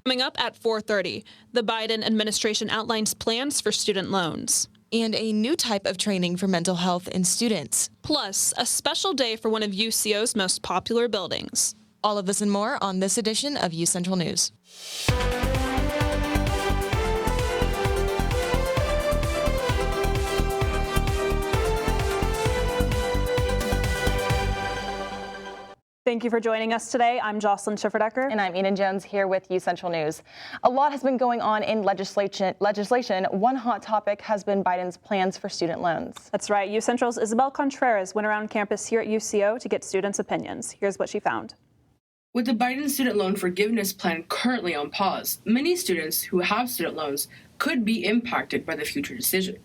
Coming up at 4:30, the Biden administration outlines plans for student loans. And a new type of training for mental health in students. Plus, a special day for one of UCO's most popular buildings. All of this and more on this edition of UCentral News. Thank you for joining us today. I'm Jocelyn Schifferdecker. And I'm Eden Jones here with UCentral News. A lot has been going on in legislation. One hot topic has been Biden's plans for student loans. That's right. UCentral's Isabel Contreras went around campus here at UCO to get students' opinions. Here's what she found. With the Biden student loan forgiveness plan currently on pause, many students who have student loans could be impacted by the future decision.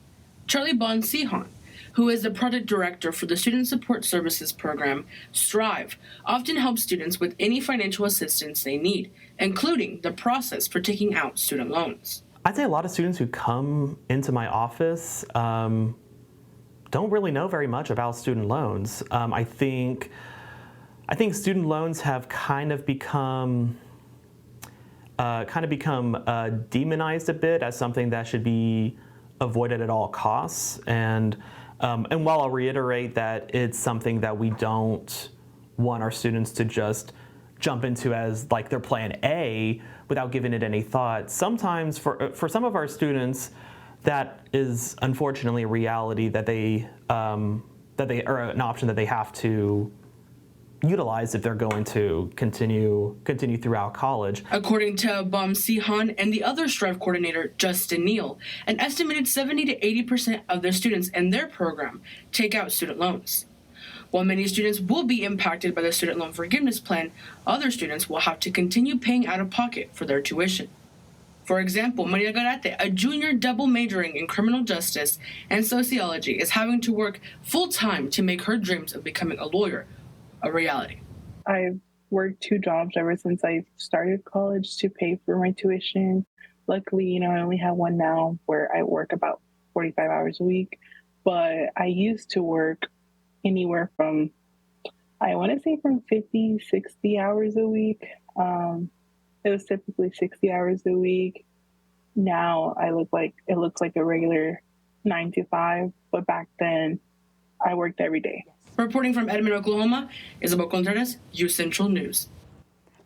Charlie Bon-Sihan, who is the project director for the Student Support Services program, Strive, often helps students with any financial assistance they need, including the process for taking out student loans. I'd say a lot of students who come into my office don't really know very much about student loans. I think student loans have kind of become demonized a bit as something that should be avoided at all costs. And while I'll reiterate that it's something that we don't want our students to just jump into as like their plan A without giving it any thought, sometimes for some of our students, that is unfortunately a reality that they are an option that they have to utilize if they're going to continue throughout college. According to Bon-Sihan and the other Strive coordinator, Justin Neal, an estimated 70 to 80% of their students in their program take out student loans. While many students will be impacted by the student loan forgiveness plan, other students will have to continue paying out of pocket for their tuition. For example, Maria Garate, a junior double majoring in criminal justice and sociology, is having to work full-time to make her dreams of becoming a lawyer a reality. I've worked 2 jobs ever since I started college to pay for my tuition. Luckily, I only have one now where I work about 45 hours a week, but I used to work anywhere from, I want to say from 50, 60 hours a week. It was typically 60 hours a week. Now it looks like a regular 9 to 5, but back then I worked every day. Reporting from Edmond, Oklahoma, Isabel Contreras, UCentral News.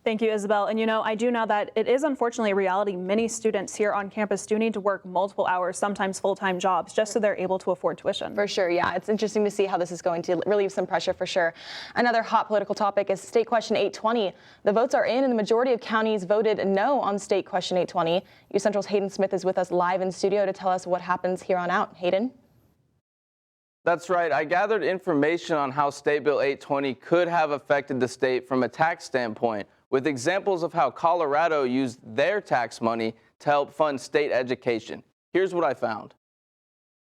Thank you, Isabel. And I do know that it is unfortunately a reality. Many students here on campus do need to work multiple hours, sometimes full-time jobs, just so they're able to afford tuition. For sure, yeah. It's interesting to see how this is going to relieve some pressure for sure. Another hot political topic is State Question 820. The votes are in and the majority of counties voted no on State Question 820. UCentral's Hayden Smith is with us live in studio to tell us what happens here on out. Hayden? That's right. I gathered information on how State Bill 820 could have affected the state from a tax standpoint, with examples of how Colorado used their tax money to help fund state education. Here's what I found.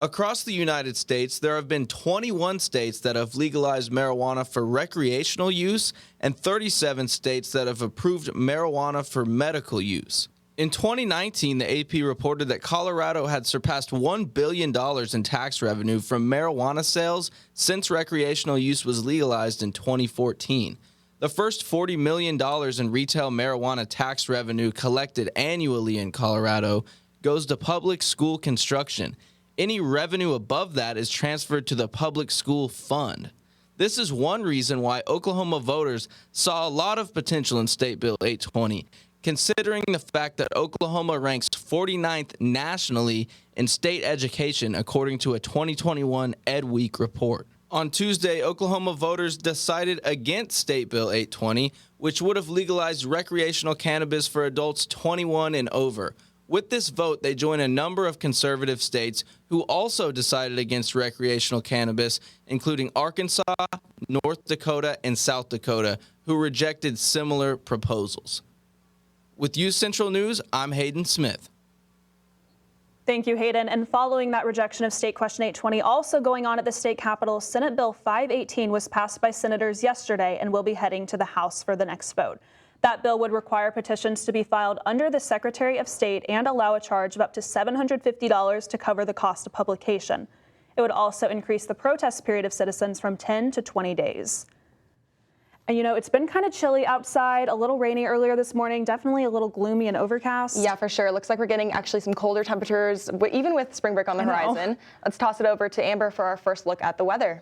Across the United States, there have been 21 states that have legalized marijuana for recreational use and 37 states that have approved marijuana for medical use. In 2019, the AP reported that Colorado had surpassed $1 billion in tax revenue from marijuana sales since recreational use was legalized in 2014. The first $40 million in retail marijuana tax revenue collected annually in Colorado goes to public school construction. Any revenue above that is transferred to the public school fund. This is one reason why Oklahoma voters saw a lot of potential in State Bill 820. Considering the fact that Oklahoma ranks 49th nationally in state education, according to a 2021 Ed Week report. On Tuesday, Oklahoma voters decided against State Bill 820, which would have legalized recreational cannabis for adults 21 and over. With this vote, they join a number of conservative states who also decided against recreational cannabis, including Arkansas, North Dakota, and South Dakota, who rejected similar proposals. With UCentral News, I'm Hayden Smith. Thank you, Hayden. And following that rejection of State Question 820, also going on at the state capitol, Senate Bill 518 was passed by senators yesterday and will be heading to the House for the next vote. That bill would require petitions to be filed under the Secretary of State and allow a charge of up to $750 to cover the cost of publication. It would also increase the protest period of citizens from 10 to 20 days. And it's been kind of chilly outside, a little rainy earlier this morning, definitely a little gloomy and overcast. Yeah, for sure. Looks like we're getting actually some colder temperatures, even with spring break on the horizon. Let's toss it over to Amber for our first look at the weather.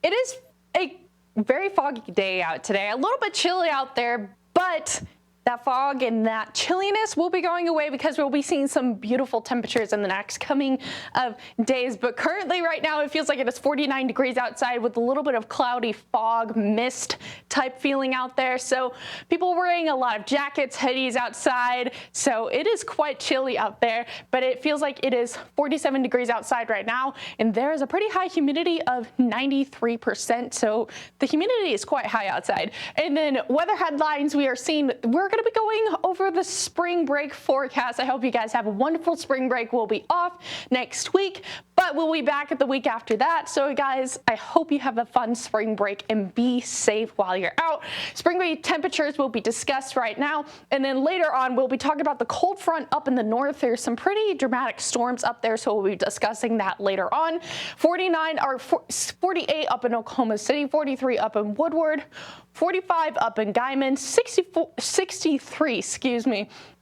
It is a very foggy day out today, a little bit chilly out there, but that fog and that chilliness will be going away because we'll be seeing some beautiful temperatures in the next coming of days. But currently right now it feels like it is 49 degrees outside with a little bit of cloudy fog mist type feeling out there. So people are wearing a lot of jackets, hoodies outside. So it is quite chilly out there, but it feels like it is 47 degrees outside right now. And there is a pretty high humidity of 93%. So the humidity is quite high outside. And then weather headlines we are seeing, we're going to be going over the spring break forecast. I hope you guys have a wonderful spring break. We'll be off next week, but we'll be back at the week after that. So guys, I hope you have a fun spring break and be safe while you're out. Spring break temperatures will be discussed right now. And then later on, we'll be talking about the cold front up in the north. There's some pretty dramatic storms up there. So we'll be discussing that later on. 48 up in Oklahoma City, 43 up in Woodward, 45 up in Guyman, 63,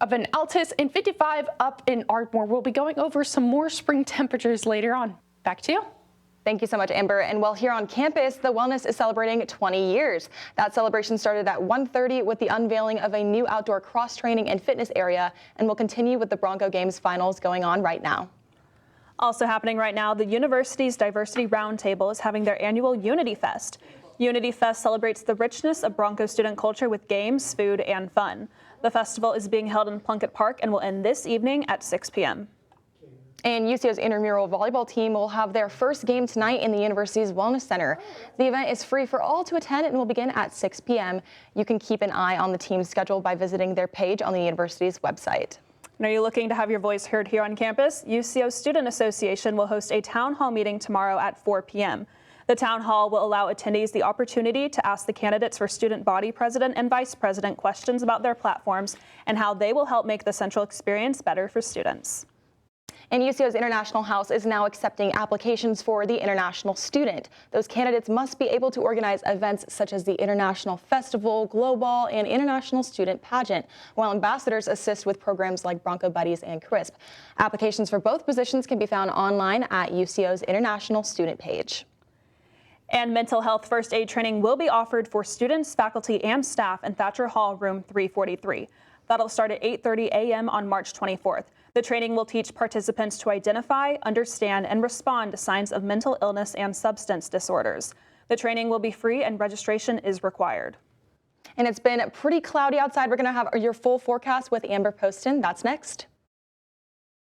up in Altus, and 55 up in Ardmore. We'll be going over some more spring temperatures later on. Back to you. Thank you so much, Amber. And while here on campus, the Wellness is celebrating 20 years. That celebration started at 1:30 with the unveiling of a new outdoor cross-training and fitness area, and will continue with the Bronco Games finals going on right now. Also happening right now, the university's Diversity Roundtable is having their annual Unity Fest. Unity Fest celebrates the richness of Bronco student culture with games, food, and fun. The festival is being held in Plunkett Park and will end this evening at 6 p.m. And UCO's intramural volleyball team will have their first game tonight in the university's Wellness Center. The event is free for all to attend and will begin at 6 p.m. You can keep an eye on the team's schedule by visiting their page on the university's website. And are you looking to have your voice heard here on campus? UCO Student Association will host a town hall meeting tomorrow at 4 p.m. The town hall will allow attendees the opportunity to ask the candidates for student body president and vice president questions about their platforms and how they will help make the Central experience better for students. And UCO's International House is now accepting applications for the International Student. Those candidates must be able to organize events such as the International Festival, Global, and International Student Pageant, while ambassadors assist with programs like Bronco Buddies and CRISP. Applications for both positions can be found online at UCO's International Student page. And mental health first aid training will be offered for students, faculty, and staff in Thatcher Hall, room 343. That'll start at 8:30 a.m. on March 24th. The training will teach participants to identify, understand, and respond to signs of mental illness and substance disorders. The training will be free and registration is required. And it's been pretty cloudy outside. We're going to have your full forecast with Amber Poston. That's next.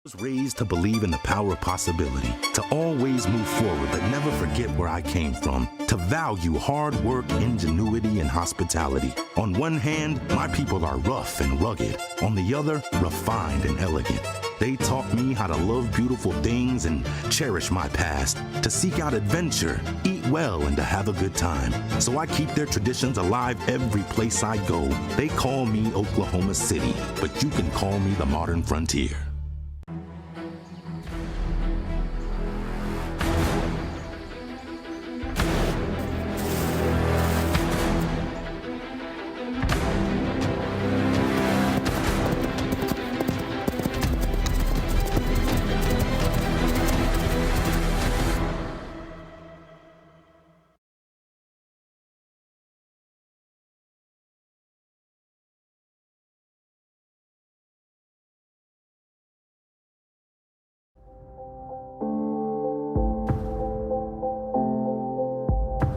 I was raised to believe in the power of possibility, to always move forward but never forget where I came from, to value hard work, ingenuity, and hospitality. On one hand, my people are rough and rugged. On the other, refined and elegant. They taught me how to love beautiful things and cherish my past, to seek out adventure, eat well, and to have a good time. So I keep their traditions alive every place I go. They call me Oklahoma City, but you can call me the modern frontier.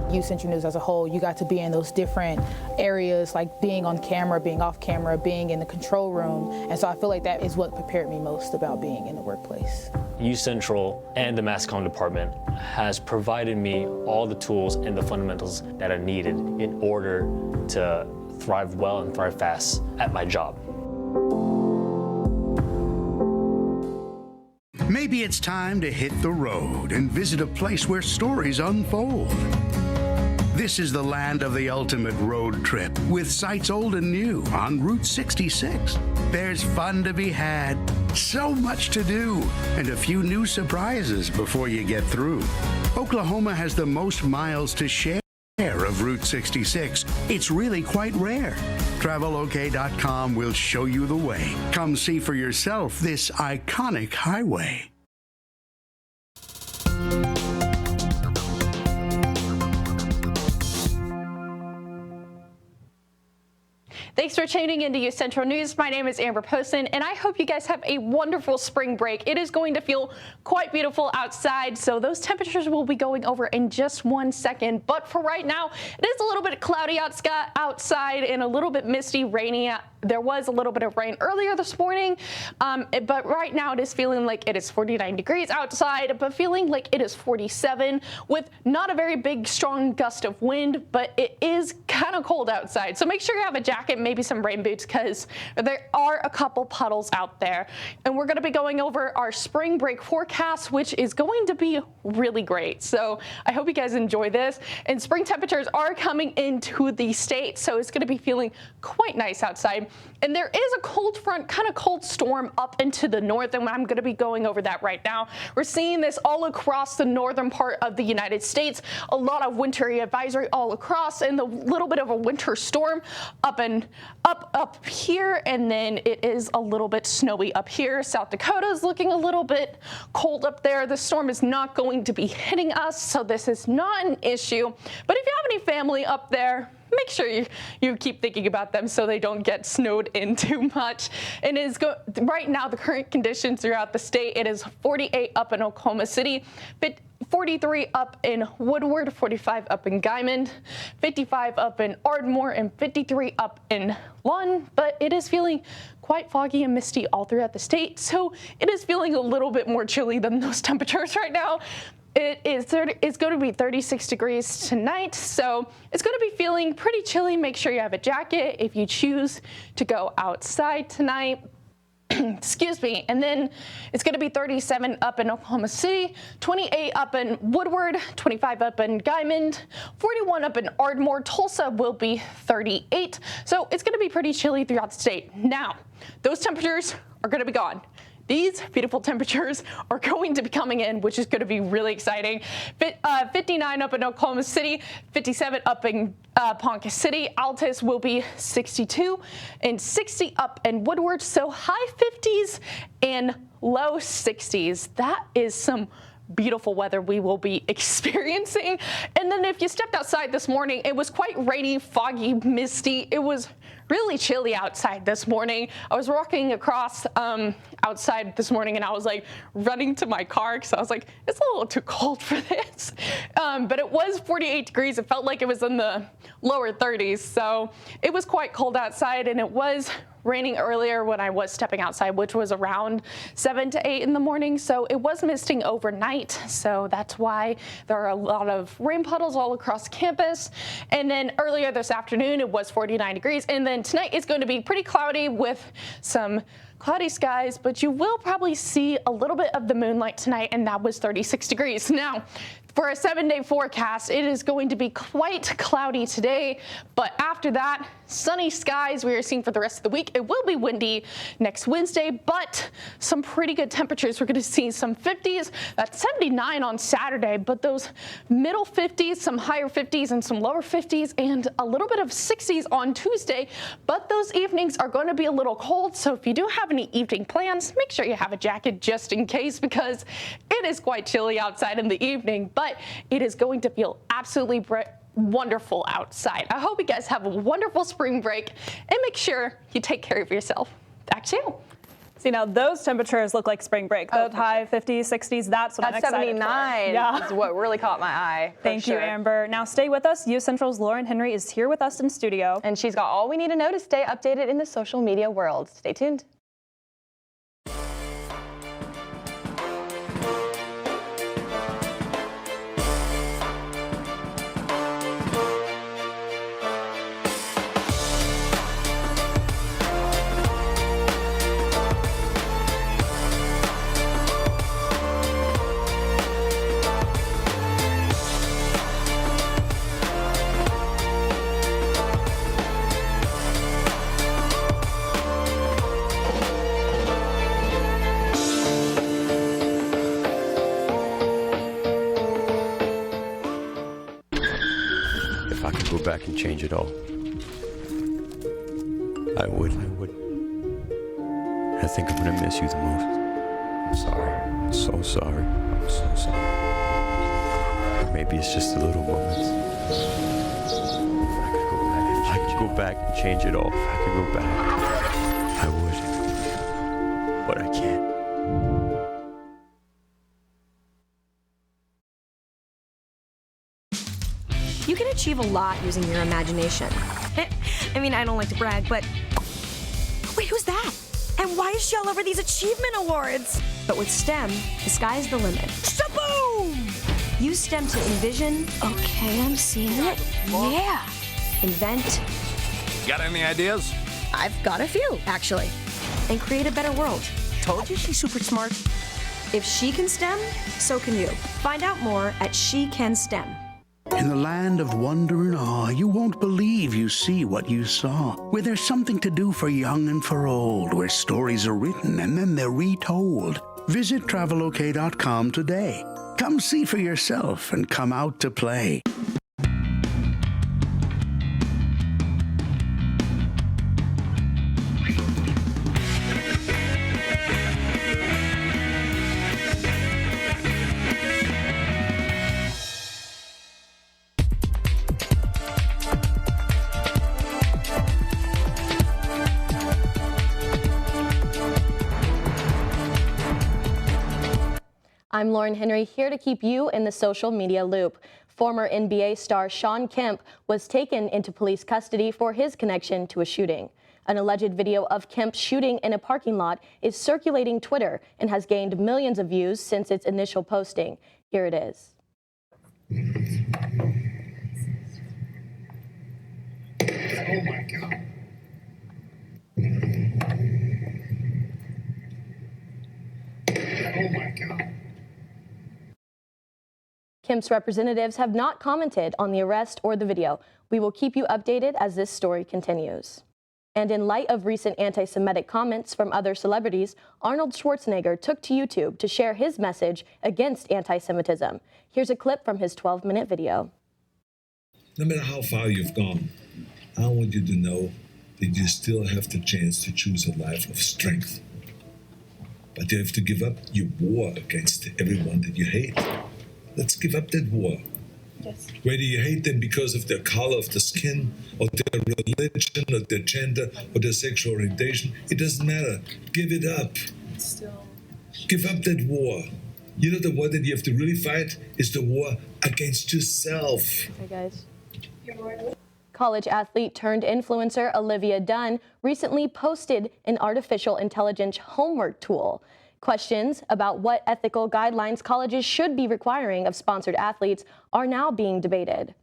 UCentral News as a whole, you got to be in those different areas, like being on camera, being off camera, being in the control room. And so I feel like that is what prepared me most about being in the workplace. UCentral and the mass comm department has provided me all the tools and the fundamentals that are needed in order to thrive well and thrive fast at my job. Maybe it's time to hit the road and visit a place where stories unfold. This This is the land of the ultimate road trip, with sights old and new on Route 66. There's fun to be had, so much to do, and a few new surprises before you get through. Oklahoma has the most miles to share of Route 66. It's really quite rare. TravelOK.com will show you the way. Come see for yourself this iconic highway. Thanks for tuning into UCentral News. My name is Amber Poston, and I hope you guys have a wonderful spring break. It is going to feel quite beautiful outside, so those temperatures will be going over in just 1 second. But for right now, it is a little bit cloudy outside and a little bit misty, rainy. There was a little bit of rain earlier this morning, but right now it is feeling like it is 49 degrees outside, but feeling like it is 47 with not a very big, strong gust of wind, but it is kind of cold outside. So make sure you have a jacket, maybe some rain boots, because there are a couple puddles out there. And we're going to be going over our spring break forecast, which is going to be really great. So I hope you guys enjoy this. And spring temperatures are coming into the state, so it's going to be feeling quite nice outside. And there is a cold front, kind of cold storm up into the north, and I'm going to be going over that right now. We're seeing this all across the northern part of the United States. A lot of wintry advisory all across, and a little bit of a winter storm up here, and then it is a little bit snowy up here. South Dakota is looking a little bit cold up there. The storm is not going to be hitting us, so this is not an issue. But if you have any family up there, make sure you keep thinking about them so they don't get snowed in too much. And right now, the current conditions throughout the state, it is 48 up in Oklahoma City, 43 up in Woodward, 45 up in Guymond, 55 up in Ardmore, and 53 up in Lund. But it is feeling quite foggy and misty all throughout the state, so it is feeling a little bit more chilly than those temperatures right now. It's going to be 36 degrees tonight, so it's going to be feeling pretty chilly. Make sure you have a jacket if you choose to go outside tonight. Excuse me. And then it's going to be 37 up in Oklahoma City, 28 up in Woodward, 25 up in Guymond, 41 up in Ardmore. Tulsa will be 38. So it's going to be pretty chilly throughout the state. Now, those temperatures are going to be gone. These beautiful temperatures are going to be coming in, which is going to be really exciting. 59 up in Oklahoma City, 57 up in Ponca City. Altus will be 62 and 60 up in Woodward. So high 50s and low 60s. That is some beautiful weather we will be experiencing. And then if you stepped outside this morning, it was quite rainy, foggy, misty. It was really chilly outside this morning. I was walking across outside this morning, and I was like running to my car because I was like, it's a little too cold for this. But it was 48 degrees. It felt like it was in the lower 30s. So it was quite cold outside, and it was raining earlier when I was stepping outside, which was around 7 to 8 in the morning. So it was misting overnight. So that's why there are a lot of rain puddles all across campus. And then earlier this afternoon, it was 49 degrees. And then tonight is going to be pretty cloudy with some cloudy skies, but you will probably see a little bit of the moonlight tonight, and that was 36 degrees. Now, for a 7-day forecast, it is going to be quite cloudy today, but after that, sunny skies we are seeing for the rest of the week. It will be windy next Wednesday, but some pretty good temperatures. We're going to see some 50s. That's 79 on Saturday, but those middle 50s, some higher 50s, and some lower 50s, and a little bit of 60s on Tuesday. But those evenings are going to be a little cold, so if you do have any evening plans, make sure you have a jacket just in case, because it is quite chilly outside in the evening, but it is going to feel absolutely wonderful outside. I hope you guys have a wonderful spring break, and make sure you take care of yourself. Back to you. See, now those temperatures look like spring break. The high 50s, 60s, that's what I'm excited 79 for. is what really caught my eye. Thank you, Amber. Now stay with us. UCentral's Lauren Henry is here with us in studio. And she's got all we need to know to stay updated in the social media world. Stay tuned. I could go back and change it all, I would. I think I'm gonna miss you the most. I'm sorry. I'm so sorry. I'm so sorry. Maybe it's just the little moments. If I could go back and change it all. If I could go back, I would. But I can't. You can achieve a lot using your imagination. I mean, I don't like to brag, but... Wait, who's that? And why is she all over these achievement awards? But with STEM, the sky's the limit. Shaboom! Use STEM to envision... Okay, I'm seeing it. Yeah! Invent... Got any ideas? I've got a few, actually. And create a better world. Told you she's super smart. If she can STEM, so can you. Find out more at She Can STEM. In the land of wonder and awe, you won't believe you see what you saw. Where there's something to do for young and for old, where stories are written and then they're retold. Visit travelok.com today. Come see for yourself and come out to play. I'm Lauren Henry, here to keep you in the social media loop. Former NBA star Shawn Kemp was taken into police custody for his connection to a shooting. An alleged video of Kemp shooting in a parking lot is circulating Twitter and has gained millions of views since its initial posting. Here it is. Oh my God. Oh my God. Kemp's representatives have not commented on the arrest or the video. We will keep you updated as this story continues. And in light of recent anti-Semitic comments from other celebrities, Arnold Schwarzenegger took to YouTube to share his message against anti-Semitism. Here's a clip from his 12-minute video. No matter how far you've gone, I want you to know that you still have the chance to choose a life of strength. But you have to give up your war against everyone that you hate. Let's give up that war. Yes. Whether you hate them because of their color of the skin, or their religion, or their gender, or their sexual orientation, it doesn't matter. Give it up. Give up that war. You know, the war that you have to really fight is the war against yourself. Hi, guys. College athlete turned influencer Olivia Dunn recently posted an artificial intelligence homework tool. Questions about what ethical guidelines colleges should be requiring of sponsored athletes are now being debated.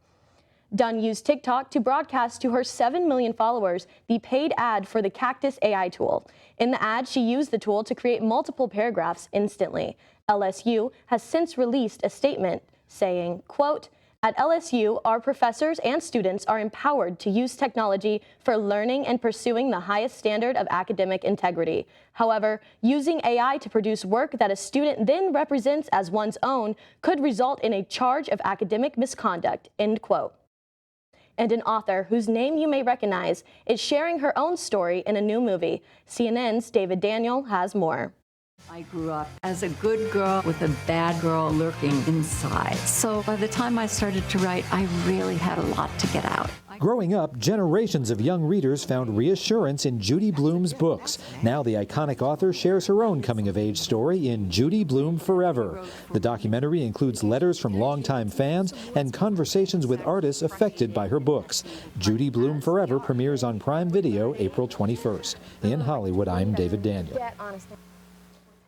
Dunn used TikTok to broadcast to her 7 million followers the paid ad for the Cactus AI tool. In the ad, she used the tool to create multiple paragraphs instantly. LSU has since released a statement saying, quote, "At LSU, our professors and students are empowered to use technology for learning and pursuing the highest standard of academic integrity. However, using AI to produce work that a student then represents as one's own could result in a charge of academic misconduct," end quote. And an author whose name you may recognize is sharing her own story in a new movie. CNN's David Daniel has more. I grew up as a good girl with a bad girl lurking inside. So by the time I started to write, I really had a lot to get out. Growing up, generations of young readers found reassurance in Judy Blume's books. Now the iconic author shares her own coming-of-age story in Judy Blume Forever. The documentary includes letters from longtime fans and conversations with artists affected by her books. Judy Blume Forever premieres on Prime Video April 21st. In Hollywood, I'm David Daniel.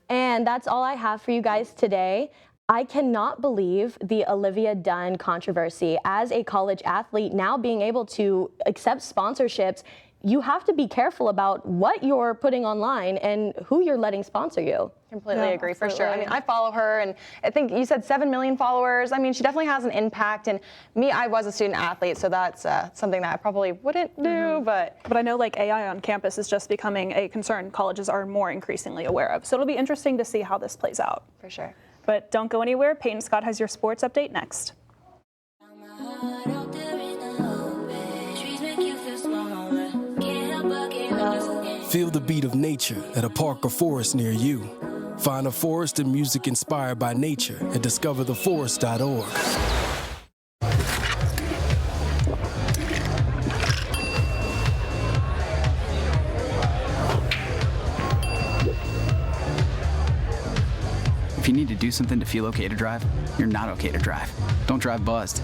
And that's all I have for you guys today. I cannot believe the Olivia Dunn controversy. As a college athlete, now being able to accept sponsorships, you have to be careful about what you're putting online and who you're letting sponsor you. Completely agree, for sure. I mean, I follow her, and I think you said 7 million followers. I mean, she definitely has an impact. And me, I was a student athlete, so that's something that I probably wouldn't do. But I know like AI on campus is just becoming a concern colleges are more increasingly aware of. So it'll be interesting to see how this plays out. For sure. But don't go anywhere. Peyton Scott has your sports update next. Feel the beat of nature at a park or forest near you. Find a forest and music inspired by nature at discovertheforest.org. If you need to do something to feel okay to drive, you're not okay to drive. Don't drive buzzed.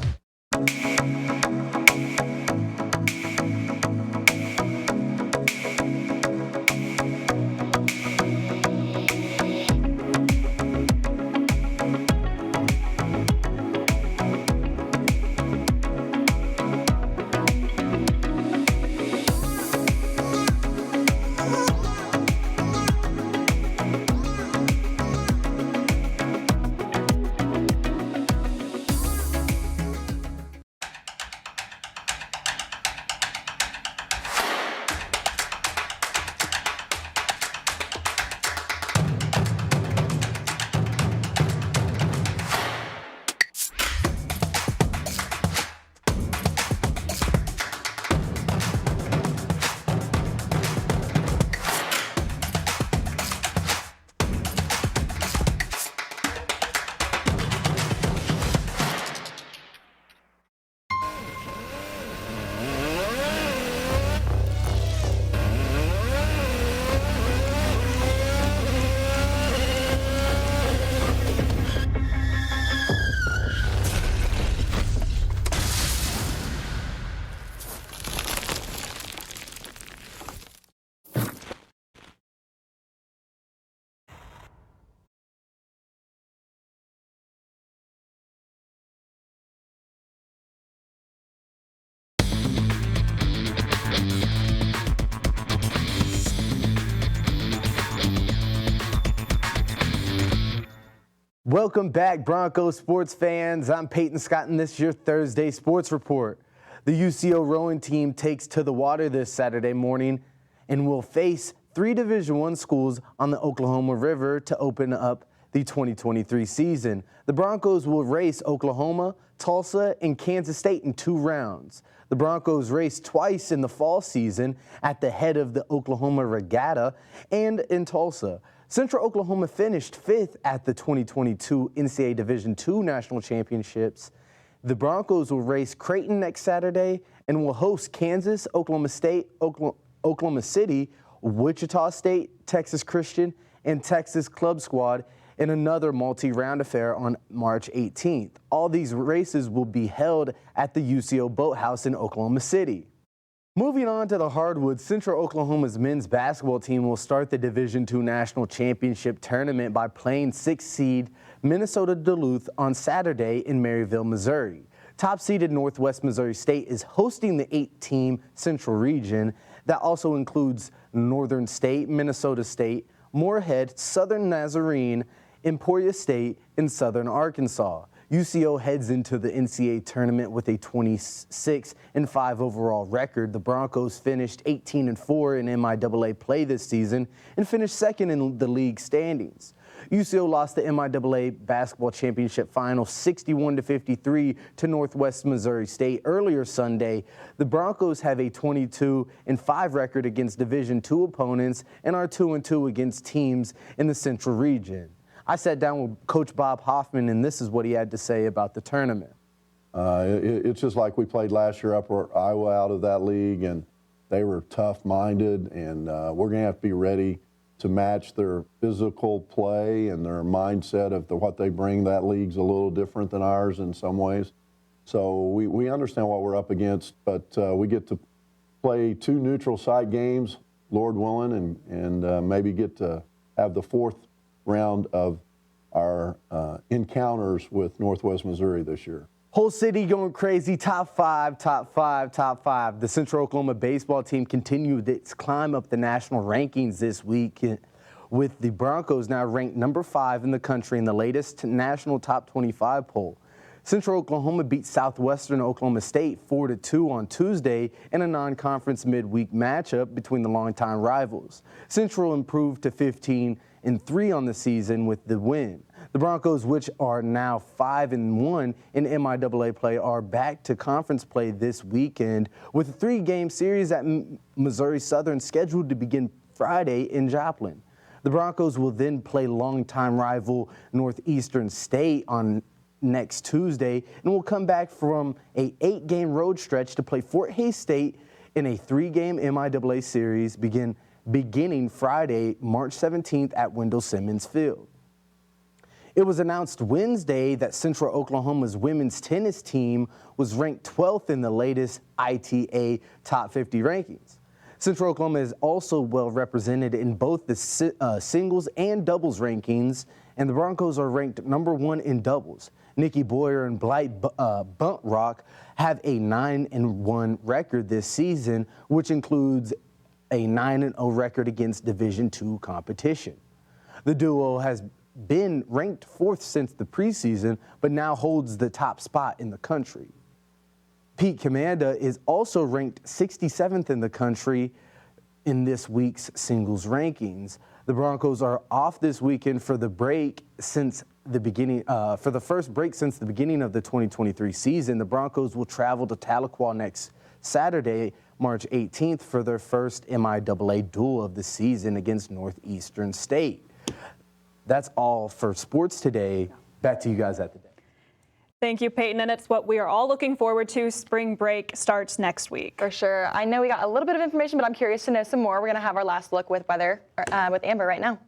Welcome back, Broncos sports fans. I'm Peyton Scott, and this is your Thursday Sports Report. The UCO rowing team takes to the water this Saturday morning and will face 3 Division I schools on the Oklahoma River to open up the 2023 season. The Broncos will race Oklahoma, Tulsa, and Kansas State in 2 rounds. The Broncos race twice in the fall season at the head of the Oklahoma Regatta and in Tulsa. Central Oklahoma finished 5th at the 2022 NCAA Division II National Championships. The Broncos will race Creighton next Saturday and will host Kansas, Oklahoma State, Oklahoma City, Wichita State, Texas Christian, and Texas Club Squad in another multi-round affair on March 18th. All these races will be held at the UCO Boathouse in Oklahoma City. Moving on to the hardwood, Central Oklahoma's men's basketball team will start the Division II National Championship tournament by playing 6th seed Minnesota Duluth on Saturday in Maryville, Missouri. Top-seeded Northwest Missouri State is hosting the 8-team Central region that also includes Northern State, Minnesota State, Moorhead, Southern Nazarene, Emporia State, and Southern Arkansas. UCO heads into the NCAA tournament with a 26-5 overall record. The Broncos finished 18-4 in MIAA play this season and finished 2nd in the league standings. UCO lost the MIAA basketball championship final 61-53 to Northwest Missouri State earlier Sunday. The Broncos have a 22-5 record against Division II opponents and are 2-2 against teams in the Central region. I sat down with Coach Bob Hoffman, and this is what he had to say about the tournament. It's just like we played last year, Iowa out of that league, and they were tough-minded, and we're going to have to be ready to match their physical play and their mindset of what they bring. That league's a little different than ours in some ways. So we understand what we're up against, but we get to play 2 neutral site games, Lord willing, and maybe get to have the 4th round of our encounters with Northwest Missouri this year. Whole city going crazy. Top 5, top 5, top 5. The Central Oklahoma baseball team continued its climb up the national rankings this week, with the Broncos now ranked number 5 in the country in the latest national top 25 poll. Central Oklahoma beat Southwestern Oklahoma State 4-2 on Tuesday in a non-conference midweek matchup between the longtime rivals. Central improved to 15-3 on the season with the win. The Broncos, which are now 5-1 in MIAA play, are back to conference play this weekend with a 3-game series at Missouri Southern scheduled to begin Friday in Joplin. The Broncos will then play longtime rival Northeastern State on next Tuesday and will come back from a 8-game road stretch to play Fort Hays State in a 3-game MIAA series beginning Friday, March 17th at Wendell Simmons Field. It was announced Wednesday that Central Oklahoma's women's tennis team was ranked 12th in the latest ITA Top 50 rankings. Central Oklahoma is also well represented in both the singles and doubles rankings, and the Broncos are ranked number 1 in doubles. Nikki Boyer and Blythe Buntrock have a 9-1 record this season, which includes a 9-0 record against Division II competition. The duo has been ranked 4th since the preseason, but now holds the top spot in the country. Pete Commanda is also ranked 67th in the country in this week's singles rankings. The Broncos are off this weekend for the first break since the beginning of the 2023 season. The Broncos will travel to Tahlequah next Saturday, March 18th, for their first MIAA duel of the season against Northeastern State. That's all for sports today. Back to you guys at the deck. Thank you, Peyton, and it's what we are all looking forward to. Spring break starts next week. For sure. I know we got a little bit of information, but I'm curious to know some more. We're going to have our last look with weather with Amber right now.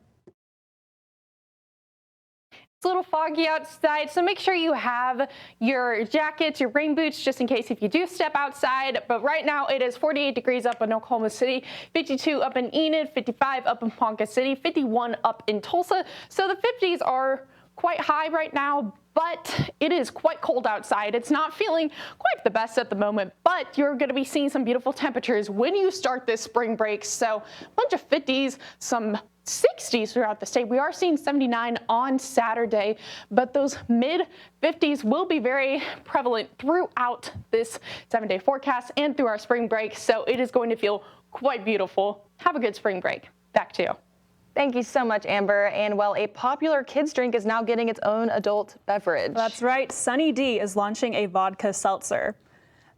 It's a little foggy outside, so make sure you have your jackets, your rain boots, just in case if you do step outside. But right now it is 48 degrees up in Oklahoma City, 52 up in Enid, 55 up in Ponca City, 51 up in Tulsa. So the 50s are quite high right now, but it is quite cold outside. It's not feeling quite the best at the moment, but you're going to be seeing some beautiful temperatures when you start this spring break. So a bunch of 50s, some 60s throughout the state. We are seeing 79 on Saturday, but those mid 50s will be very prevalent throughout this 7-day forecast and through our spring break. So it is going to feel quite beautiful. Have a good spring break. Back to you. Thank you so much, Amber. And well, a popular kids drink is now getting its own adult beverage. That's right. Sunny D is launching a vodka seltzer.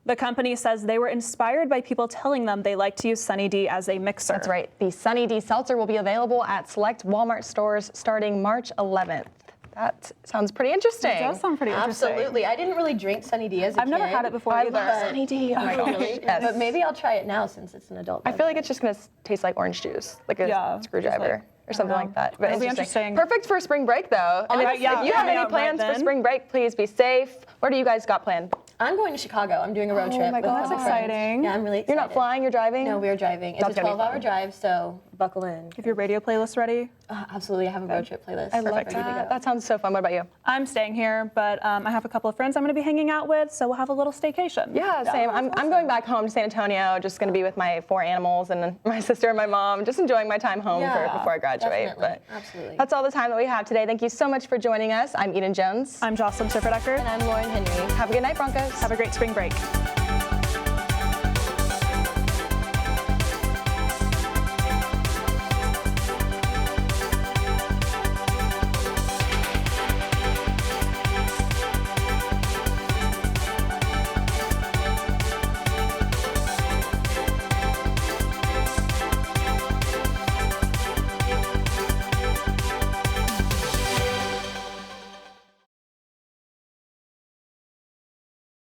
The company says they were inspired by people telling them they like to use Sunny D as a mixer. That's right. The Sunny D seltzer will be available at select Walmart stores starting March 11th. That sounds pretty interesting. It does sound pretty interesting. Absolutely. I didn't really drink Sunny D as a kid. I've never had it before either. I love Sunny D. Oh my gosh. Really? Yes. But maybe I'll try it now since it's an adult beverage. I feel like it's just going to taste like orange juice, like a screwdriver. Or something like that. But That'll be interesting. Perfect for spring break, though. And if you have any plans for spring break, please be safe. What do you guys got planned? I'm going to Chicago. I'm doing a road trip. Oh my God, that's exciting. Yeah, I'm really excited. You're not flying, you're driving? No, we're driving. It's a 12-hour drive, so buckle in. Have your radio playlist ready? Absolutely. I have a road trip playlist. I love that. That sounds so fun. What about you? I'm staying here, but I have a couple of friends I'm going to be hanging out with, so we'll have a little staycation. Yeah, same. I'm going back home to San Antonio, just going to be with my 4 animals and my sister and my mom, just enjoying my time home before I graduate. Definitely. Absolutely. That's all the time that we have today. Thank you so much for joining us. I'm Eden Jones. I'm Jocelyn Schifferdecker. And I'm Lauren Henry. Have a good night, Broncos. Have a great spring break.